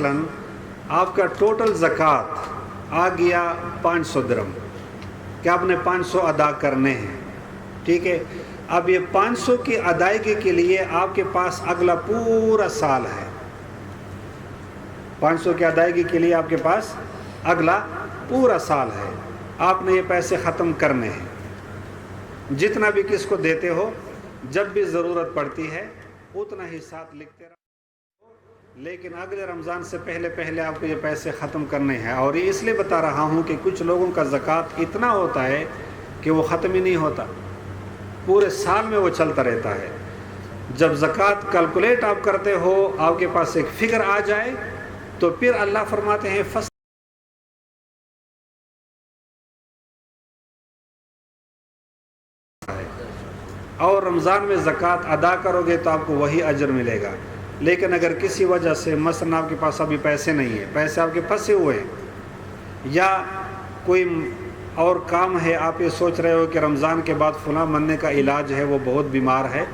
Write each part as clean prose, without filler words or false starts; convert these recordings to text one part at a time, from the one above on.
مثلاً آپ کا ٹوٹل زکوٰۃ آ گیا 500 درہم کہ آپ نے 500 ادا کرنے ہیں، ٹھیک ہے۔ اب یہ 500 کی ادائیگی کے لیے آپ کے پاس اگلا پورا سال ہے۔ 500 کی ادائیگی کے لیے آپ کے پاس اگلا پورا سال ہے، آپ نے یہ پیسے ختم کرنے ہیں۔ جتنا بھی کس کو دیتے ہو، جب بھی ضرورت پڑتی ہے اتنا ہی ساتھ لکھتے رہو، لیکن اگلے رمضان سے پہلے آپ کو یہ پیسے ختم کرنے ہیں۔ اور یہ اس لیے بتا رہا ہوں کہ کچھ لوگوں کا زکوٰۃ اتنا ہوتا ہے کہ وہ ختم ہی نہیں ہوتا، پورے سال میں وہ چلتا رہتا ہے۔ جب زکوٰۃ کیلکولیٹ آپ کرتے ہو، آپ کے پاس ایک فگر آ جائے تو پھر اللہ فرماتے ہیں اور رمضان میں زکوٰۃ ادا کرو گے تو آپ کو وہی اجر ملے گا۔ لیکن اگر کسی وجہ سے مثلا آپ کے پاس ابھی پیسے نہیں ہیں، پیسے آپ کے پھنسے ہوئے ہیں، یا کوئی اور کام ہے، آپ یہ سوچ رہے ہو کہ رمضان کے بعد فلاں بندے کا علاج ہے، وہ بہت بیمار ہے،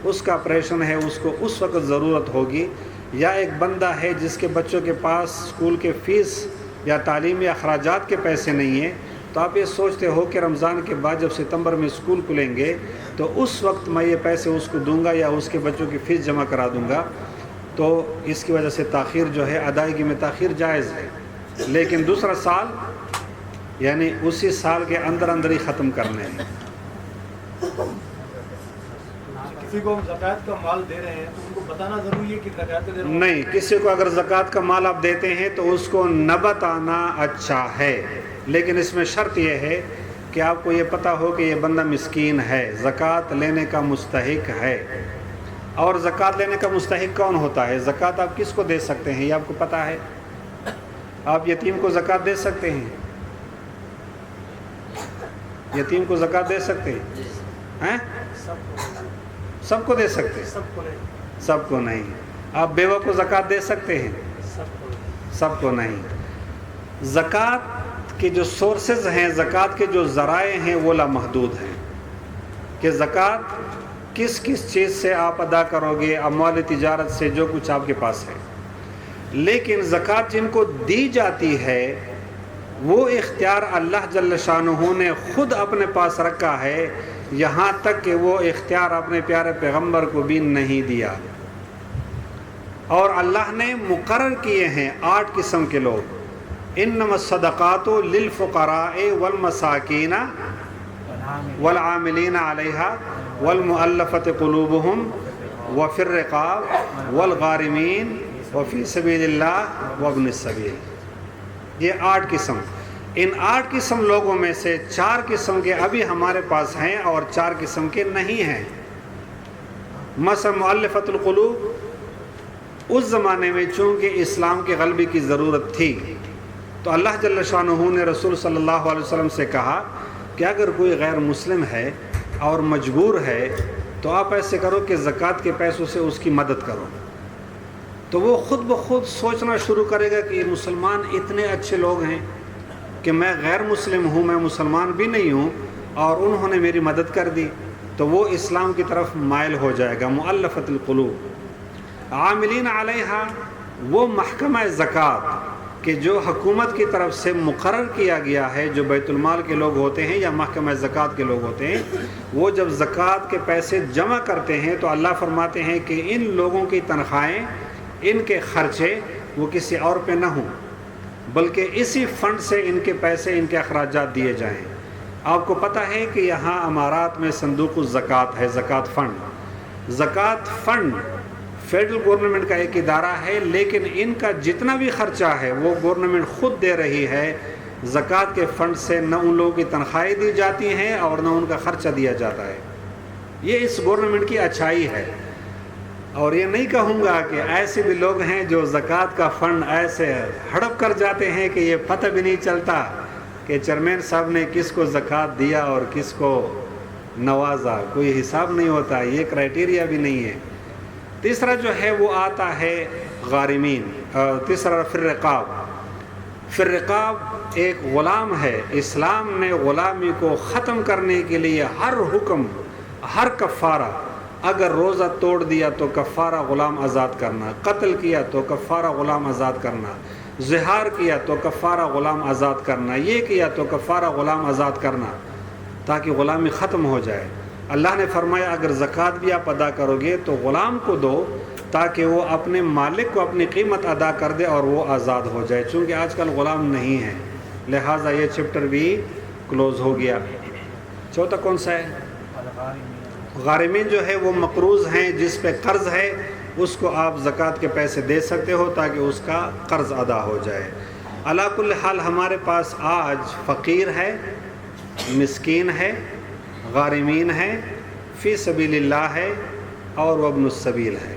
اس کا آپریشن ہے، اس کو اس وقت ضرورت ہوگی، یا ایک بندہ ہے جس کے بچوں کے پاس اسکول کے فیس یا تعلیمی اخراجات کے پیسے نہیں ہیں، تو آپ یہ سوچتے ہو کہ رمضان کے بعد جب ستمبر میں اسکول کھلیں گے تو اس وقت میں یہ پیسے اس کو دوں گا یا اس کے بچوں کی فیس جمع کرا دوں گا، تو اس کی وجہ سے تاخیر جو ہے، ادائیگی میں تاخیر جائز ہے، لیکن دوسرا سال یعنی اسی سال کے اندر ہی ختم کرنے ہیں۔ کسی کو زکوٰۃ کا مال دے رہے ہیں تو ان کو بتانا ضروری ہے کہ زکوٰۃ دے رہے ہیں؟ نہیں، کسی کو اگر زکوٰۃ کا مال آپ دیتے ہیں تو اس کو نہ بتانا اچھا ہے، لیکن اس میں شرط یہ ہے کہ آپ کو یہ پتہ ہو کہ یہ بندہ مسکین ہے، زکوٰۃ لینے کا مستحق ہے۔ اور زکوٰۃ لینے کا مستحق کون ہوتا ہے؟ زکوٰۃ آپ کس کو دے سکتے ہیں یہ آپ کو پتہ ہے؟ آپ یتیم کو زکوٰۃ دے سکتے ہیں؟ یتیم کو زکوٰۃ دے سکتے ہیں؟ سب کو دے سکتے ہیں؟ سب کو نہیں۔ آپ بیوہ کو زکوٰۃ دے سکتے ہیں؟ سب کو نہیں۔ زکوٰۃ کے جو سورسز ہیں، زکوٰۃ کے جو ذرائع ہیں وہ لامحدود ہیں، کہ زکوٰۃ کس کس چیز سے آپ ادا کرو گے، اموال تجارت سے، جو کچھ آپ کے پاس ہے۔ لیکن زکوٰۃ جن کو دی جاتی ہے وہ اختیار اللہ جل شانہ نے خود اپنے پاس رکھا ہے، یہاں تک کہ وہ اختیار اپنے پیارے پیغمبر کو بھی نہیں دیا۔ اور اللہ نے مقرر کیے ہیں 8 قسم کے لوگ، انما الصدقات للفقراء والمساکین والعاملین علیہا والمؤلفۃ قلوبہم وفی الرقاب والغارمین وفی سبیل اللہ وابن السبیل۔ یہ 8 قسم، ان 8 قسم لوگوں میں سے 4 قسم کے ابھی ہمارے پاس ہیں اور 4 قسم کے نہیں ہیں۔ مثلا مؤلفۃ القلوب، اس زمانے میں چونکہ اسلام کے غلبے کی ضرورت تھی تو اللہ جل شانہ نے رسول صلی اللہ علیہ وسلم سے کہا کہ اگر کوئی غیر مسلم ہے اور مجبور ہے تو آپ ایسے کرو کہ زکوٰۃ کے پیسوں سے اس کی مدد کرو، تو وہ خود بخود سوچنا شروع کرے گا کہ یہ مسلمان اتنے اچھے لوگ ہیں کہ میں غیر مسلم ہوں، میں مسلمان بھی نہیں ہوں، اور انہوں نے میری مدد کر دی، تو وہ اسلام کی طرف مائل ہو جائے گا۔ مؤلفۃ القلوب۔ عاملین علیہا، وہ محکمہ زکوٰۃ کہ جو حکومت کی طرف سے مقرر کیا گیا ہے، جو بیت المال کے لوگ ہوتے ہیں یا محکمہ زکوٰۃ کے لوگ ہوتے ہیں، وہ جب زکوٰۃ کے پیسے جمع کرتے ہیں تو اللہ فرماتے ہیں کہ ان لوگوں کی تنخواہیں، ان کے خرچے وہ کسی اور پہ نہ ہوں، بلکہ اسی فنڈ سے ان کے پیسے، ان کے اخراجات دیے جائیں۔ آپ کو پتہ ہے کہ یہاں امارات میں صندوق الزکوٰۃ ہے، زکوٰۃ فنڈ۔ زکوٰۃ فنڈ فیڈرل گورنمنٹ کا ایک ادارہ ہے، لیکن ان کا جتنا بھی خرچہ ہے وہ گورنمنٹ خود دے رہی ہے۔ زکوٰۃ کے فنڈ سے نہ ان لوگوں کی تنخواہیں دی جاتی ہیں اور نہ ان کا خرچہ دیا جاتا ہے۔ یہ اس گورنمنٹ کی اچھائی ہے۔ اور یہ نہیں کہوں گا کہ ایسے بھی لوگ ہیں جو زکوٰۃ کا فنڈ ایسے ہڑپ کر جاتے ہیں کہ یہ پتہ بھی نہیں چلتا کہ چیئرمین صاحب نے کس کو زکوٰۃ دیا اور کس کو نوازا، کوئی حساب نہیں ہوتا، یہ کرائٹیریا بھی نہیں ہے۔ تیسرا جو ہے وہ آتا ہے غارمین، تیسرا فی الرقاب۔ فی الرقاب ایک غلام ہے، اسلام نے غلامی کو ختم کرنے کے لیے ہر حکم، ہر کفارہ، اگر روزہ توڑ دیا تو کفارہ غلام آزاد کرنا، قتل کیا تو کفارہ غلام آزاد کرنا، زہار کیا تو کفارہ غلام آزاد کرنا، یہ کیا تو کفارہ غلام آزاد کرنا، تاکہ غلامی ختم ہو جائے۔ اللہ نے فرمایا اگر زکوٰۃ بھی آپ ادا کرو گے تو غلام کو دو، تاکہ وہ اپنے مالک کو اپنی قیمت ادا کر دے اور وہ آزاد ہو جائے، چونکہ آج کل غلام نہیں ہے، لہٰذا یہ چپٹر بھی کلوز ہو گیا۔ چوتھا کون سا ہے؟ غارمین جو ہے وہ مقروض ہیں، جس پہ قرض ہے اس کو آپ زکوٰۃ کے پیسے دے سکتے ہو تاکہ اس کا قرض ادا ہو جائے۔ علی کل حال ہمارے پاس آج فقیر ہے، مسکین ہے، غارمین ہے، فی سبیل اللہ ہے اور وابن السبیل ہے۔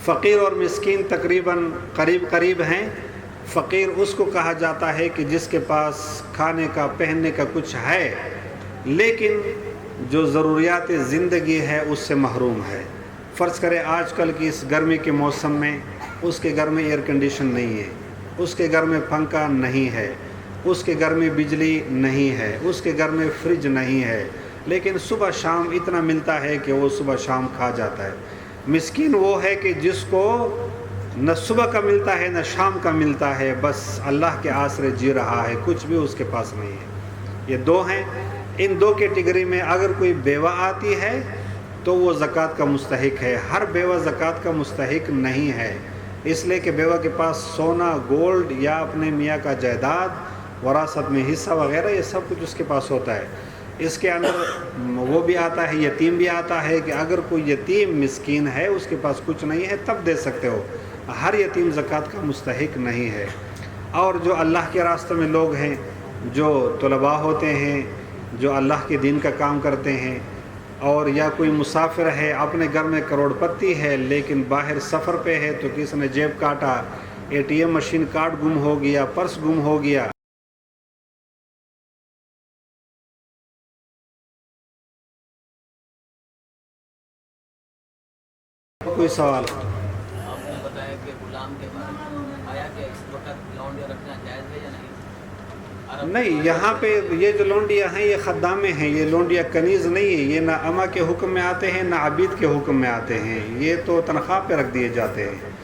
فقیر اور مسکین تقریباً قریب ہیں۔ فقیر اس کو کہا جاتا ہے کہ جس کے پاس کھانے کا پہننے کا کچھ ہے لیکن جو ضروریات زندگی ہے اس سے محروم ہے۔ فرض کرے آج کل کی اس گرمی کے موسم میں اس کے گھر میں ایئر کنڈیشن نہیں ہے، اس کے گھر میں پنکھا نہیں ہے، اس کے گھر میں بجلی نہیں ہے، اس کے گھر میں فریج نہیں ہے، لیکن صبح شام اتنا ملتا ہے کہ وہ صبح شام کھا جاتا ہے۔ مسکین وہ ہے کہ جس کو نہ صبح کا ملتا ہے نہ شام کا ملتا ہے، بس اللہ کے آسرے جی رہا ہے، کچھ بھی اس کے پاس نہیں ہے۔ یہ دو ہیں۔ ان دو کیٹیگری میں اگر کوئی بیوہ آتی ہے تو وہ زکوٰۃ کا مستحق ہے، ہر بیوہ زکوٰۃ کا مستحق نہیں ہے، اس لیے کہ بیوہ کے پاس سونا، گولڈ یا اپنے میاں کا جائیداد، وراثت میں حصہ وغیرہ یہ سب کچھ اس کے پاس ہوتا ہے۔ اس کے اندر وہ بھی آتا ہے، یتیم بھی آتا ہے کہ اگر کوئی یتیم مسکین ہے اس کے پاس کچھ نہیں ہے تب دے سکتے ہو، ہر یتیم زکوٰۃ کا مستحق نہیں ہے۔ اور جو اللہ کے راستے میں لوگ ہیں، جو طلباء ہوتے ہیں، جو اللہ کے دین کا کام کرتے ہیں، اور یا کوئی مسافر ہے اپنے گھر میں کروڑ پتی ہے لیکن باہر سفر پہ ہے تو کسی نے جیب کاٹا، A T M machine card گم ہو گیا، پرس گم ہو گیا، کوئی سوال؟ آپ نے بتایا کہ غلام کے بارے میں آیا کہ اس وقت لونڈیا رکھنا جائز ہے یا نہیں؟ نہیں، یہاں پہ یہ جو لونڈیاں ہیں یہ خدامیں ہیں، یہ لونڈیا کنیز نہیں ہے، یہ نہ اما کے حکم میں آتے ہیں نہ عبید کے حکم میں آتے ہیں، یہ تو تنخواہ پہ رکھ دیے جاتے ہیں۔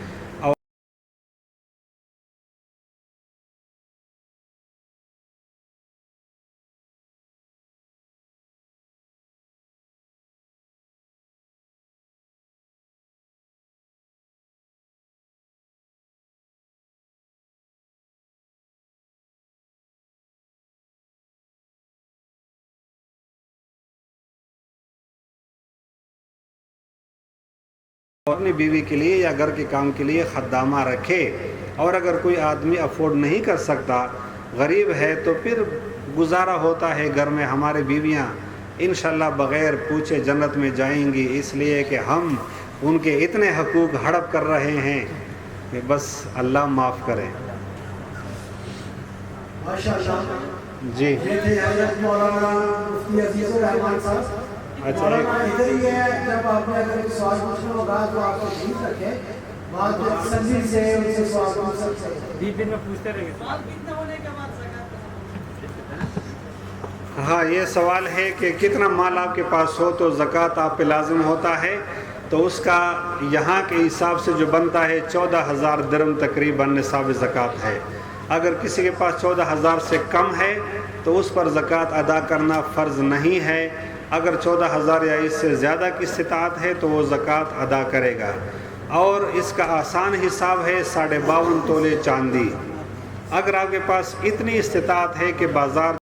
اور اپنی بیوی کے لیے یا گھر کے کام کے لیے خدامہ رکھے، اور اگر کوئی آدمی افورڈ نہیں کر سکتا، غریب ہے، تو پھر گزارا ہوتا ہے گھر میں۔ ہمارے بیویاں انشاءاللہ بغیر پوچھے جنت میں جائیں گی، اس لیے کہ ہم ان کے اتنے حقوق ہڑپ کر رہے ہیں کہ بس اللہ معاف کرے۔ ماشاءاللہ۔ جی یہ تھے حضرت مولانا مفتی عزیز الرحمان صاحب۔ اچھا، مولانا ادھر ہی ہے، جب آپ نے اگر کوئی سوال پوچھنا ہوگا تو آپ تشریف رکھیں، بات تسلی سے ان سے سوال پوچھ سکتے ہیں۔ بیچ بیچ میں پوچھتے رہیں گے۔ ہاں، یہ سوال ہے کہ کتنا مال آپ کے پاس ہو تو زکوٰۃ آپ پہ لازم ہوتا ہے، تو اس کا یہاں کے حساب سے جو بنتا ہے 14,000 درہم تقریباً نصاب زکوٰۃ ہے۔ اگر کسی کے پاس 14,000 سے کم ہے تو اس پر زکوٰۃ ادا کرنا فرض نہیں ہے۔ اگر 14,000 یا اس سے زیادہ کی استطاعت ہے تو وہ زکوٰۃ ادا کرے گا، اور اس کا آسان حساب ہے 52.5 تولے چاندی۔ اگر آپ کے پاس اتنی استطاعت ہے کہ بازار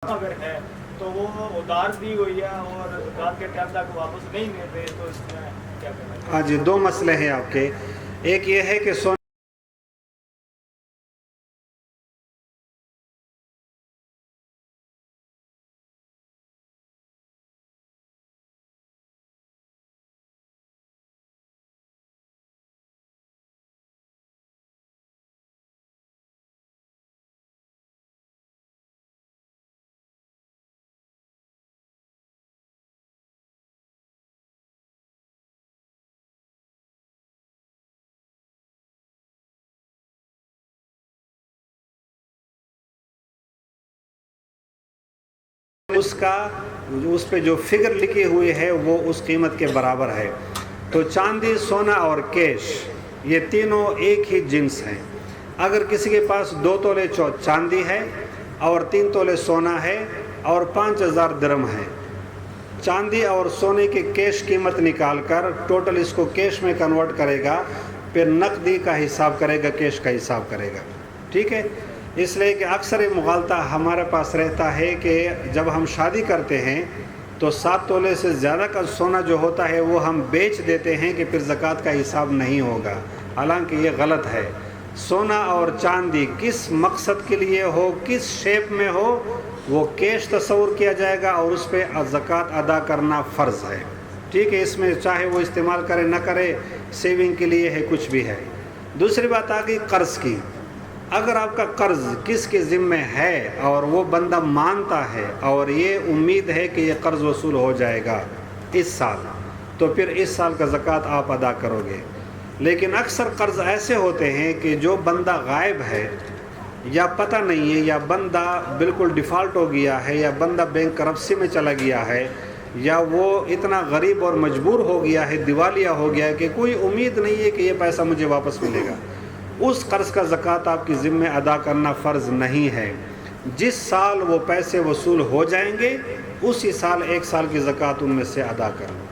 اگر ہے تو وہ ادار دی ہوئی ہے اور رات کے ٹائم تک واپس نہیں مل رہے، تو اس میں کیا کرنا ہے؟ ہاں جی، دو مسئلے ہیں آپ کے۔ ایک یہ ہے کہ سونے اس کا اس پہ جو فگر لکھی ہوئی ہے وہ اس قیمت کے برابر ہے. تو چاندی، سونا اور کیش یہ تینوں ایک ہی جنس ہیں. اگر کسی کے پاس 2 تولے چاندی ہے اور 3 تولے سونا ہے اور 5000 درہم ہے، چاندی اور سونے کی کیش قیمت نکال کر ٹوٹل اس کو کیش میں کنورٹ کرے گا، پھر نقدی کا حساب کرے گا، کیش کا حساب کرے گا. ٹھیک ہے. اس لیے کہ اکثر یہ مغالطہ ہمارے پاس رہتا ہے کہ جب ہم شادی کرتے ہیں تو 7 تولے سے زیادہ کا سونا جو ہوتا ہے وہ ہم بیچ دیتے ہیں کہ پھر زکوٰۃ کا حساب نہیں ہوگا. حالانکہ یہ غلط ہے. سونا اور چاندی کس مقصد کے لیے ہو، کس شیپ میں ہو، وہ کیش تصور کیا جائے گا اور اس پہ زکوٰۃ ادا کرنا فرض ہے. ٹھیک ہے. اس میں چاہے وہ استعمال کرے نہ کرے، سیونگ کے لیے ہے، کچھ بھی ہے. دوسری بات آ گئی قرض کی. اگر آپ کا قرض کس کے ذمہ ہے اور وہ بندہ مانتا ہے اور یہ امید ہے کہ یہ قرض وصول ہو جائے گا اس سال، تو پھر اس سال کا زکوٰۃ آپ ادا کرو گے. لیکن اکثر قرض ایسے ہوتے ہیں کہ جو بندہ غائب ہے یا پتہ نہیں ہے، یا بندہ بالکل ڈیفالٹ ہو گیا ہے، یا بندہ بینک کرپسی میں چلا گیا ہے، یا وہ اتنا غریب اور مجبور ہو گیا ہے، دیوالیہ ہو گیا ہے کہ کوئی امید نہیں ہے کہ یہ پیسہ مجھے واپس ملے گا. اس قرض کا زکوٰۃ آپ کی ذمہ ادا کرنا فرض نہیں ہے. جس سال وہ پیسے وصول ہو جائیں گے اسی سال 1 سال کی زکوٰۃ ان میں سے ادا کرنا.